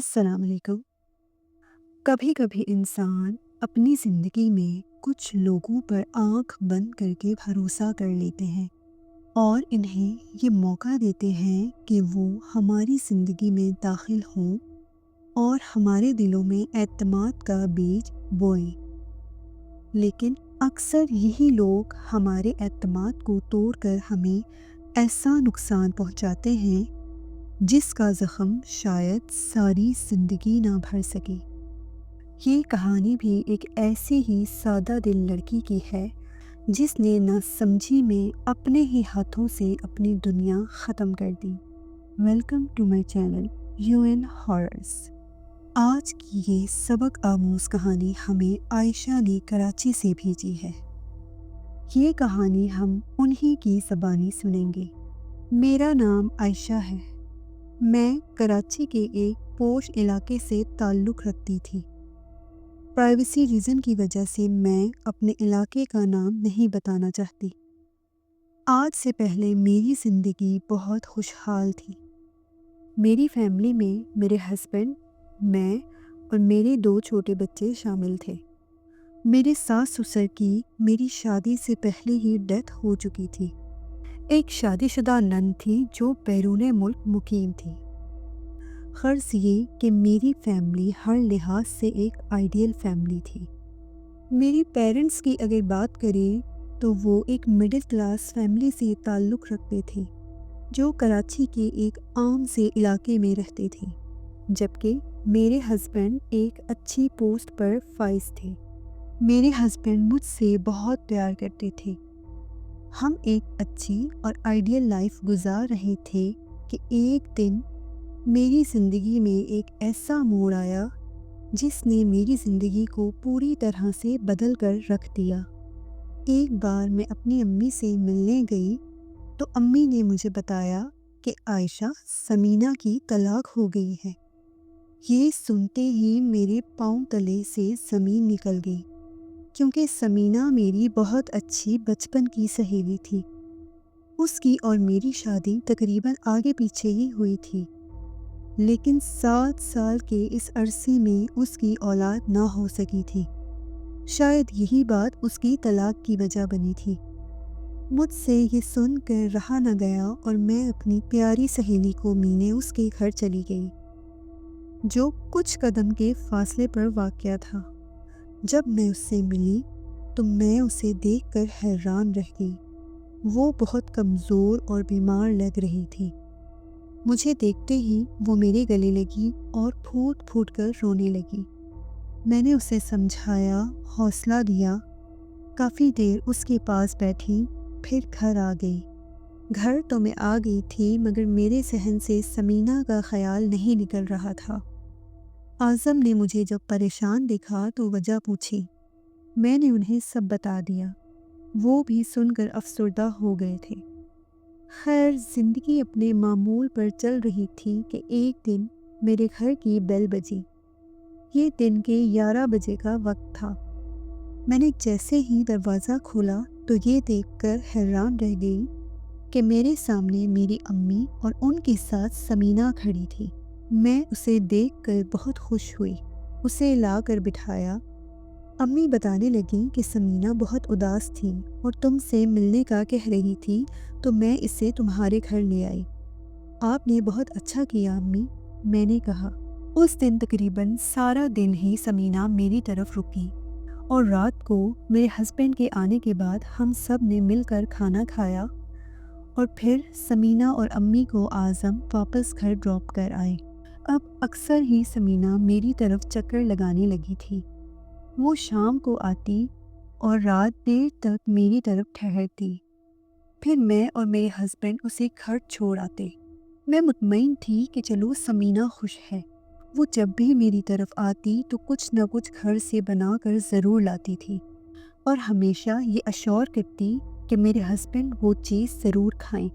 السلام علیکم۔ کبھی کبھی انسان اپنی زندگی میں کچھ لوگوں پر آنکھ بند کر کے بھروسہ کر لیتے ہیں اور انہیں یہ موقع دیتے ہیں کہ وہ ہماری زندگی میں داخل ہوں اور ہمارے دلوں میں اعتماد کا بیج بوئیں۔ لیکن اکثر یہی لوگ ہمارے اعتماد کو توڑ کر ہمیں ایسا نقصان پہنچاتے ہیں جس کا زخم شاید ساری زندگی نہ بھر سکے۔ یہ کہانی بھی ایک ایسی ہی سادہ دل لڑکی کی ہے جس نے نہ سمجھی میں اپنے ہی ہاتھوں سے اپنی دنیا ختم کر دی۔ Welcome to my channel UN horrors. آج کی یہ سبق آموز کہانی ہمیں عائشہ نے کراچی سے بھیجی ہے۔ یہ کہانی ہم انہی کی زبانی سنیں گے۔ میرا نام عائشہ ہے۔ میں کراچی کے ایک پوش علاقے سے تعلق رکھتی تھی۔ پرائیویسی ریزن کی وجہ سے میں اپنے علاقے کا نام نہیں بتانا چاہتی۔ آج سے پہلے میری زندگی بہت خوشحال تھی۔ میری فیملی میں میرے ہسبینڈ، میں اور میرے 2 چھوٹے بچے شامل تھے۔ میرے ساس سسر کی میری شادی سے پہلے ہی ڈیتھ ہو چکی تھی۔ ایک شادی شدہ نند تھی جو بیرون ملک مقیم تھی۔ غرض یہ کہ میری فیملی ہر لحاظ سے ایک آئیڈیل فیملی تھی۔ میری پیرنٹس کی اگر بات کریں تو وہ ایک مڈل کلاس فیملی سے تعلق رکھتے تھے جو کراچی کے ایک عام سے علاقے میں رہتے تھے، جبکہ میرے ہسبینڈ ایک اچھی پوسٹ پر فائز تھے۔ میرے ہسبینڈ مجھ سے بہت پیار کرتے تھے۔ ہم ایک اچھی اور آئیڈیل لائف گزار رہے تھے کہ ایک دن میری زندگی میں ایک ایسا موڑ آیا جس نے میری زندگی کو پوری طرح سے بدل کر رکھ دیا۔ ایک بار میں اپنی امی سے ملنے گئی تو امی نے مجھے بتایا کہ عائشہ، سمینہ کی طلاق ہو گئی ہے۔ یہ سنتے ہی میرے پاؤں تلے سے زمین نکل گئی، کیونکہ سمینہ میری بہت اچھی بچپن کی سہیلی تھی۔ اس کی اور میری شادی تقریباً آگے پیچھے ہی ہوئی تھی، لیکن 7 سال کے اس عرصے میں اس کی اولاد نہ ہو سکی تھی۔ شاید یہی بات اس کی طلاق کی وجہ بنی تھی۔ مجھ سے یہ سن کر رہا نہ گیا اور میں اپنی پیاری سہیلی کو ملنے اس کے گھر چلی گئی، جو کچھ قدم کے فاصلے پر واقع تھا۔ جب میں اس سے ملی تو میں اسے دیکھ کر حیران رہ گئی۔ وہ بہت کمزور اور بیمار لگ رہی تھی۔ مجھے دیکھتے ہی وہ میرے گلے لگی اور پھوٹ پھوٹ کر رونے لگی۔ میں نے اسے سمجھایا، حوصلہ دیا۔ کافی دیر اس کے پاس بیٹھی، پھر گھر آ گئی۔ گھر تو میں آ گئی تھی مگر میرے ذہن سے سمینہ کا خیال نہیں نکل رہا تھا۔ اعظم نے مجھے جب پریشان دیکھا تو وجہ پوچھی۔ میں نے انہیں سب بتا دیا۔ وہ بھی سن کر افسردہ ہو گئے تھے۔ خیر، زندگی اپنے معمول پر چل رہی تھی کہ ایک دن میرے گھر کی بیل بجی۔ یہ دن کے 11 بجے کا وقت تھا۔ میں نے جیسے ہی دروازہ کھولا تو یہ دیکھ کر حیران رہ گئی کہ میرے سامنے میری امی اور ان کے ساتھ سمینہ کھڑی تھی۔ میں اسے دیکھ کر بہت خوش ہوئی، اسے لا کر بٹھایا۔ امی بتانے لگیں کہ سمینہ بہت اداس تھی اور تم سے ملنے کا کہہ رہی تھی تو میں اسے تمہارے گھر لے آئی۔ آپ نے بہت اچھا کیا امی، میں نے کہا۔ اس دن تقریباً سارا دن ہی سمینہ میری طرف رکی اور رات کو میرے ہسبینڈ کے آنے کے بعد ہم سب نے مل کر کھانا کھایا اور پھر سمینہ اور امی کو اعظم واپس گھر ڈراپ کر آئے۔ اب اکثر ہی سمینہ میری طرف چکر لگانے لگی تھی۔ وہ شام کو آتی اور رات دیر تک میری طرف ٹھہرتی، پھر میں اور میرے ہسبینڈ اسے گھر چھوڑ آتے۔ میں مطمئن تھی کہ چلو سمینہ خوش ہے۔ وہ جب بھی میری طرف آتی تو کچھ نہ کچھ گھر سے بنا کر ضرور لاتی تھی اور ہمیشہ یہ اشور کرتی کہ میرے ہسبینڈ وہ چیز ضرور کھائیں۔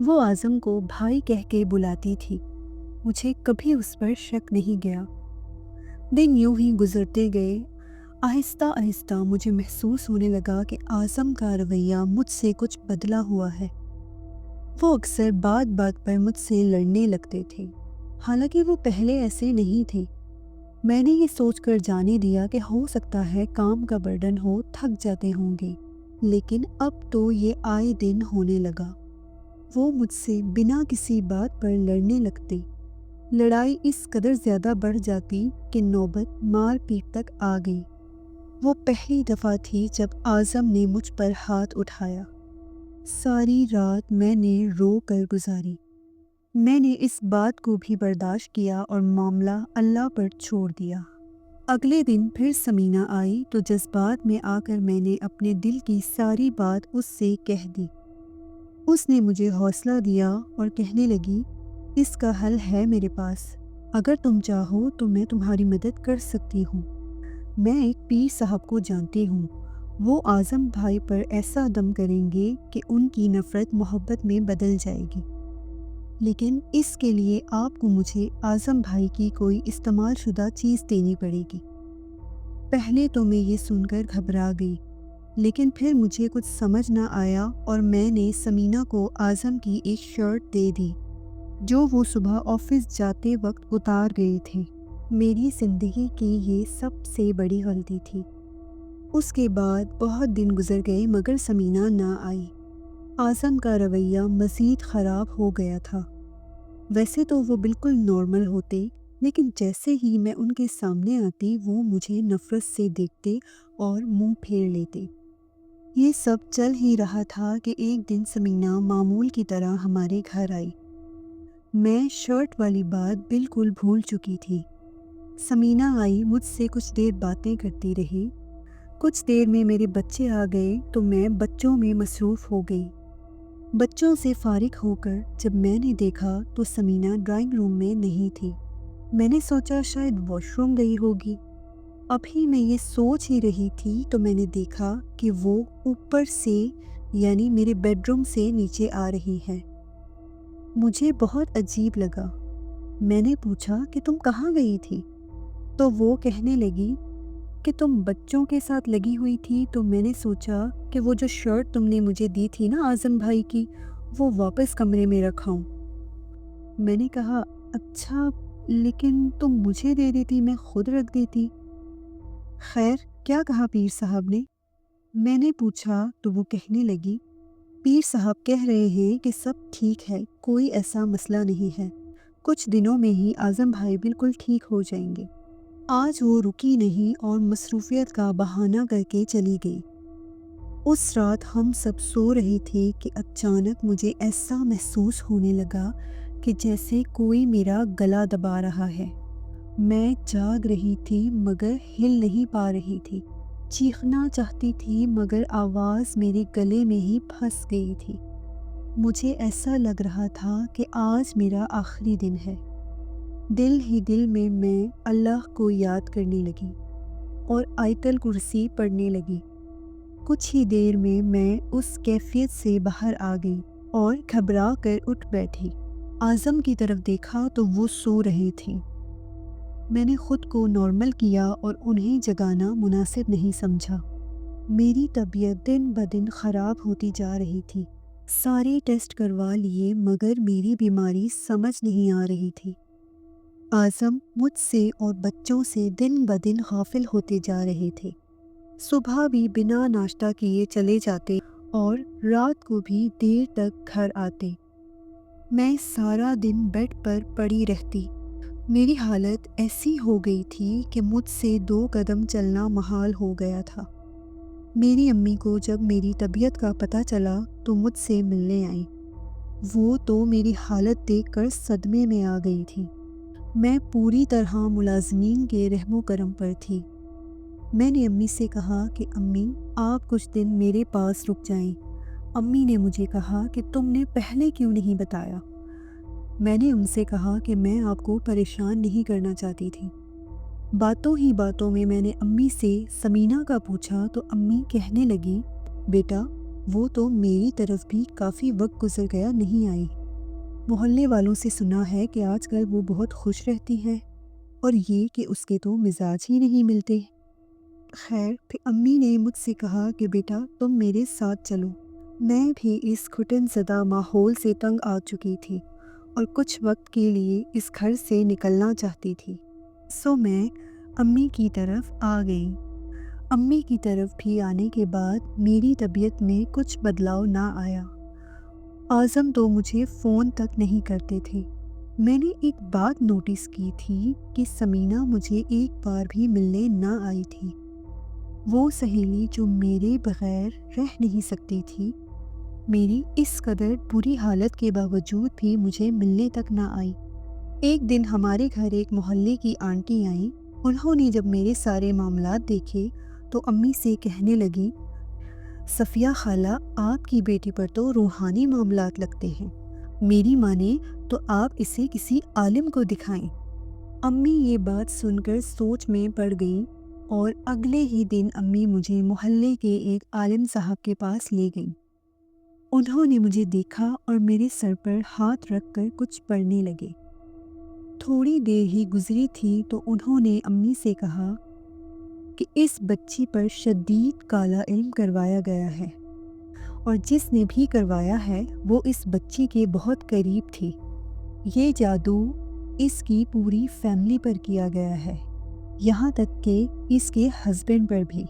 وہ اعظم کو بھائی کہہ کے بلاتی تھی۔ مجھے کبھی اس پر شک نہیں گیا۔ دن یوں ہی گزرتے گئے۔ آہستہ آہستہ مجھے محسوس ہونے لگا کہ اعظم کا رویہ مجھ سے کچھ بدلا ہوا ہے۔ وہ اکثر بات بات پر مجھ سے لڑنے لگتے تھے۔ حالانکہ وہ پہلے ایسے نہیں تھے۔ میں نے یہ سوچ کر جانے دیا کہ ہو سکتا ہے کام کا برڈن ہو، تھک جاتے ہوں گے، لیکن اب تو یہ آئے دن ہونے لگا۔ وہ مجھ سے بنا کسی بات پر لڑنے لگتے۔ لڑائی اس قدر زیادہ بڑھ جاتی کہ نوبت مار پیٹ تک آ گئی۔ وہ پہلی دفعہ تھی جب اعظم نے مجھ پر ہاتھ اٹھایا۔ ساری رات میں نے رو کر گزاری۔ میں نے اس بات کو بھی برداشت کیا اور معاملہ اللہ پر چھوڑ دیا۔ اگلے دن پھر سمینہ آئی تو جذبات میں آ کر میں نے اپنے دل کی ساری بات اس سے کہہ دی۔ اس نے مجھے حوصلہ دیا اور کہنے لگی، اس کا حل ہے میرے پاس، اگر تم چاہو تو میں تمہاری مدد کر سکتی ہوں۔ میں ایک پیر صاحب کو جانتی ہوں، وہ اعظم بھائی پر ایسا دم کریں گے کہ ان کی نفرت محبت میں بدل جائے گی، لیکن اس کے لیے آپ کو مجھے اعظم بھائی کی کوئی استعمال شدہ چیز دینی پڑے گی۔ پہلے تو میں یہ سن کر گھبرا گئی، لیکن پھر مجھے کچھ سمجھ نہ آیا اور میں نے سمینہ کو اعظم کی ایک شرٹ دے دی جو وہ صبح آفس جاتے وقت اتار گئے تھے۔ میری زندگی کی یہ سب سے بڑی غلطی تھی۔ اس کے بعد بہت دن گزر گئے مگر سمینہ نہ آئی۔ اعظم کا رویہ مزید خراب ہو گیا تھا۔ ویسے تو وہ بالکل نارمل ہوتے، لیکن جیسے ہی میں ان کے سامنے آتی وہ مجھے نفرت سے دیکھتے اور منہ پھیر لیتے۔ یہ سب چل ہی رہا تھا کہ ایک دن سمینہ معمول کی طرح ہمارے گھر آئی۔ میں شرٹ والی بات بالکل بھول چکی تھی۔ سمینہ آئی، مجھ سے کچھ دیر باتیں کرتی رہی۔ کچھ دیر میں میرے بچے آ گئے تو میں بچوں میں مصروف ہو گئی۔ بچوں سے فارغ ہو کر جب میں نے دیکھا تو سمینہ ڈرائنگ روم میں نہیں تھی۔ میں نے سوچا شاید واش روم گئی ہوگی۔ ابھی میں یہ سوچ ہی رہی تھی تو میں نے دیکھا کہ وہ اوپر سے یعنی میرے بیڈ روم سے نیچے آ رہی ہے۔ مجھے بہت عجیب لگا۔ میں نے پوچھا کہ تم کہاں گئی تھی؟ تو وہ کہنے لگی کہ تم بچوں کے ساتھ لگی ہوئی تھی تو میں نے سوچا کہ وہ جو شرٹ تم نے مجھے دی تھی نا اعظم بھائی کی، وہ واپس کمرے میں رکھاؤں۔ میں نے کہا اچھا، لیکن تم مجھے دے دیتی، میں خود رکھ دیتی۔ خیر، کیا کہا پیر صاحب نے؟ میں نے پوچھا تو وہ کہنے لگی، پیر صاحب کہہ رہے ہیں کہ سب ٹھیک ہے، کوئی ایسا مسئلہ نہیں ہے، کچھ دنوں میں ہی اعظم بھائی بالکل ٹھیک ہو جائیں گے۔ آج وہ رکی نہیں اور مصروفیت کا بہانہ کر کے چلی گئی۔ اس رات ہم سب سو رہے تھے کہ اچانک مجھے ایسا محسوس ہونے لگا کہ جیسے کوئی میرا گلا دبا رہا ہے۔ میں جاگ رہی تھی مگر ہل نہیں پا رہی تھی۔ چیخنا چاہتی تھی مگر آواز میرے گلے میں ہی پھنس گئی تھی۔ مجھے ایسا لگ رہا تھا کہ آج میرا آخری دن ہے۔ دل ہی دل میں اللہ کو یاد کرنے لگی اور آیت الکرسی پڑھنے لگی۔ کچھ ہی دیر میں اس کیفیت سے باہر آ گئی اور گھبرا کر اٹھ بیٹھی۔ اعظم کی طرف دیکھا تو وہ سو رہے تھے۔ میں نے خود کو نارمل کیا اور انہیں جگانا مناسب نہیں سمجھا۔ میری طبیعت دن بدن خراب ہوتی جا رہی تھی۔ سارے ٹیسٹ کروا لیے مگر میری بیماری سمجھ نہیں آ رہی تھی۔ اعظم مجھ سے اور بچوں سے دن بدن غافل ہوتے جا رہے تھے۔ صبح بھی بنا ناشتہ کیے چلے جاتے اور رات کو بھی دیر تک گھر آتے۔ میں سارا دن بیڈ پر پڑی رہتی۔ میری حالت ایسی ہو گئی تھی کہ مجھ سے 2 قدم چلنا محال ہو گیا تھا۔ میری امی کو جب میری طبیعت کا پتہ چلا تو مجھ سے ملنے آئیں۔ وہ تو میری حالت دیکھ کر صدمے میں آ گئی تھی۔ میں پوری طرح ملازمین کے رحم و کرم پر تھی۔ میں نے امی سے کہا کہ امی آپ کچھ دن میرے پاس رک جائیں۔ امی نے مجھے کہا کہ تم نے پہلے کیوں نہیں بتایا؟ میں نے ان سے کہا کہ میں آپ کو پریشان نہیں کرنا چاہتی تھی۔ باتوں ہی باتوں میں نے امی سے سمینہ کا پوچھا تو امی کہنے لگی، بیٹا وہ تو میری طرف بھی کافی وقت گزر گیا نہیں آئی۔ محلے والوں سے سنا ہے کہ آج کل وہ بہت خوش رہتی ہے اور یہ کہ اس کے تو مزاج ہی نہیں ملتے۔ خیر، پھر امی نے مجھ سے کہا کہ بیٹا تم میرے ساتھ چلو۔ میں بھی اس گھٹن زدہ ماحول سے تنگ آ چکی تھی اور کچھ وقت کے لیے اس گھر سے نکلنا چاہتی تھی۔ میں امی کی طرف آ گئی۔ امی کی طرف بھی آنے کے بعد میری طبیعت میں کچھ بدلاؤ نہ آیا۔ اعظم تو مجھے فون تک نہیں کرتے تھے۔ میں نے ایک بات نوٹس کی تھی کہ سمینہ مجھے ایک بار بھی ملنے نہ آئی تھی۔ وہ سہیلی جو میرے بغیر رہ نہیں سکتی تھی، میری اس قدر بری حالت کے باوجود بھی مجھے ملنے تک نہ آئی۔ ایک دن ہمارے گھر ایک محلے کی آنٹی آئیں۔ انہوں نے جب میرے سارے معاملات دیکھے تو امی سے کہنے لگی، صفیہ خالہ، آپ کی بیٹی پر تو روحانی معاملات لگتے ہیں، میری مانے تو آپ اسے کسی عالم کو دکھائیں۔ امی یہ بات سن کر سوچ میں پڑ گئیں اور اگلے ہی دن امی مجھے محلے کے ایک عالم صاحب کے پاس لے گئیں۔ انہوں نے مجھے دیکھا اور میرے سر پر ہاتھ رکھ کر کچھ پڑھنے لگے۔ تھوڑی دیر ہی گزری تھی تو انہوں نے امی سے کہا کہ اس بچی پر شدید کالا علم کروایا گیا ہے، اور جس نے بھی کروایا ہے وہ اس بچی کے بہت قریب تھی۔ یہ جادو اس کی پوری فیملی پر کیا گیا ہے، یہاں تک کہ اس کے ہسبینڈ پر بھی۔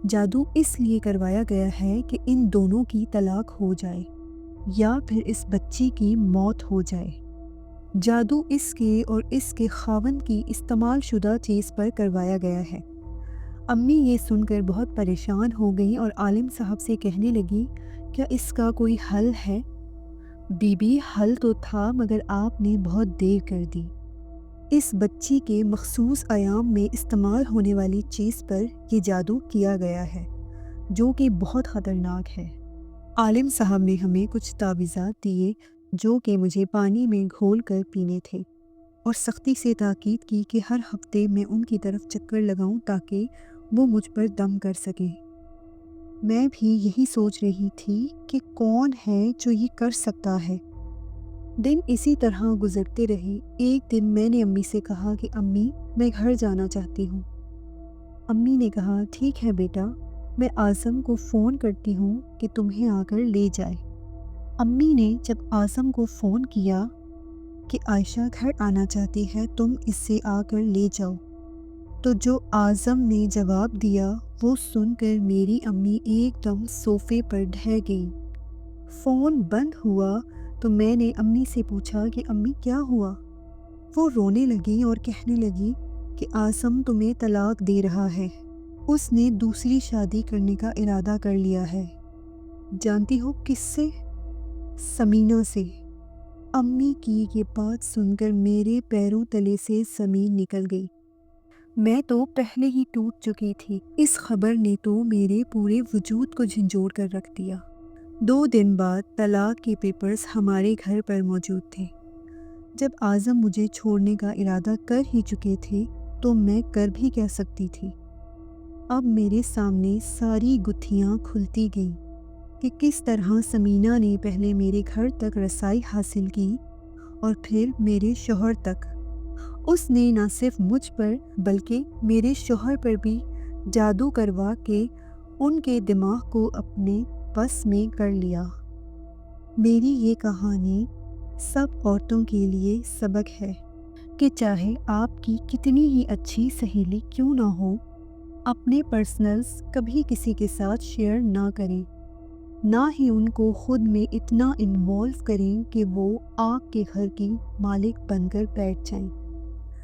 جادو اس لیے کروایا گیا ہے کہ ان دونوں کی طلاق ہو جائے یا پھر اس بچی کی موت ہو جائے۔ جادو اس کے اور اس کے خاوند کی استعمال شدہ چیز پر کروایا گیا ہے۔ امی یہ سن کر بہت پریشان ہو گئیں اور عالم صاحب سے کہنے لگی، کیا اس کا کوئی حل ہے؟ بی بی، حل تو تھا مگر آپ نے بہت دیر کر دی۔ اس بچی کے مخصوص ایام میں استعمال ہونے والی چیز پر یہ جادو کیا گیا ہے، جو کہ بہت خطرناک ہے۔ عالم صاحب نے ہمیں کچھ تعویذات دیے جو کہ مجھے پانی میں گھول کر پینے تھے، اور سختی سے تاکید کی کہ ہر ہفتے میں ان کی طرف چکر لگاؤں تاکہ وہ مجھ پر دم کر سکیں۔ میں بھی یہی سوچ رہی تھی کہ کون ہے جو یہ کر سکتا ہے۔ دن اسی طرح گزرتے رہے۔ ایک دن میں نے امی سے کہا کہ امی، میں گھر جانا چاہتی ہوں۔ امی نے کہا، ٹھیک ہے بیٹا، میں اعظم کو فون کرتی ہوں کہ تمہیں آ کر لے جائے۔ امی نے جب اعظم کو فون کیا کہ عائشہ گھر آنا چاہتی ہے، تم اس سے آ کر لے جاؤ، تو جو اعظم نے جواب دیا وہ سن کر میری امی ایک دم صوفے پر ڈھہ گئی۔ فون بند ہوا تو میں نے امی سے پوچھا کہ امی کیا ہوا؟ وہ رونے لگی اور کہنے لگی کہ اعظم تمہیں طلاق دے رہا ہے، اس نے دوسری شادی کرنے کا ارادہ کر لیا ہے۔ جانتی ہو کس سے؟ سمینہ سے۔ امی کی یہ بات سن کر میرے پیروں تلے سے زمین نکل گئی۔ میں تو پہلے ہی ٹوٹ چکی تھی، اس خبر نے تو میرے پورے وجود کو جھنجھوڑ کر رکھ دیا۔ 2 دن بعد طلاق کے پیپرز ہمارے گھر پر موجود تھے۔ جب اعظم مجھے چھوڑنے کا ارادہ کر ہی چکے تھے تو میں کر بھی کیا سکتی تھی؟ اب میرے سامنے ساری گتھیاں کھلتی گئیں کہ کس طرح سمینہ نے پہلے میرے گھر تک رسائی حاصل کی اور پھر میرے شوہر تک۔ اس نے نہ صرف مجھ پر بلکہ میرے شوہر پر بھی جادو کروا کے ان کے دماغ کو اپنے بس میں کر لیا۔ میری یہ کہانی سب عورتوں کے لیے سبق ہے کہ چاہے آپ کی کتنی ہی اچھی سہیلی کیوں نہ ہو، اپنے پرسنلز کبھی کسی کے ساتھ شیئر نہ کریں، نہ ہی ان کو خود میں اتنا انوالو کریں کہ وہ آپ کے گھر کی مالک بن کر بیٹھ جائیں۔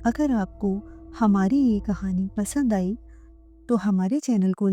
اگر آپ کو ہماری یہ کہانی پسند آئی تو ہمارے چینل کو